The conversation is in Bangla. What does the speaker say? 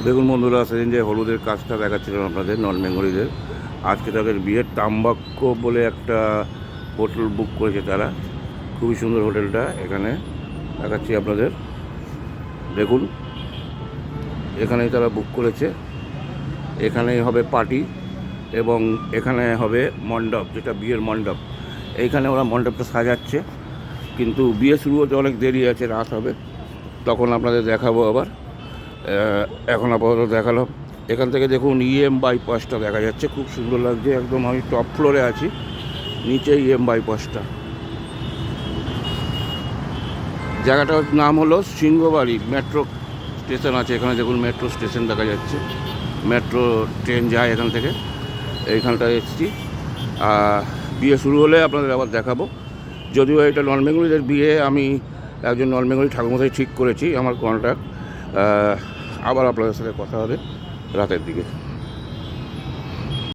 দেখুন বন্ধুরা, সেদিন যে হলুদের কাজটা দেখাচ্ছিলাম আপনাদের নন বেঙ্গলিদের, আজকে তাদের বিয়ের তাম্বাক্য বলে একটা হোটেল বুক করেছে তারা। খুবই সুন্দর হোটেলটা, এখানে দেখাচ্ছি আপনাদের। দেখুন, এখানেই তারা বুক করেছে। এখানেই হবে পার্টি এবং এখানে হবে মণ্ডপ, যেটা বিয়ের মণ্ডপ। এইখানে ওরা মণ্ডপটা সাজাচ্ছে, কিন্তু বিয়ে শুরু হতে অনেক দেরি আছে, রাত হবে, তখন আপনাদের দেখাবো আবার। এখন আপাতত দেখালাম। এখান থেকে দেখুন বাইপাসটা দেখা যাচ্ছে, খুব সুন্দর লাগছে। একদম আমি টপ ফ্লোরে আছি, নিচে বাইপাসটা। জায়গাটার নাম হলো সিংহবাড়ি। মেট্রো স্টেশন আছে এখানে, দেখুন মেট্রো স্টেশন দেখা যাচ্ছে, মেট্রো ট্রেন যায় এখান থেকে। এইখানটায় এসেছি, বিয়ে শুরু হলে আপনাদের আবার দেখাবো। যদিও এটা নন বেঙ্গলিদের বিয়ে, আমি একজন নন বেঙ্গলি ঠাকুরমশাই ঠিক করেছি আমার কন্ট্যাক্ট। আবার আপনাদের সাথে কথা হবে রাতের দিকে।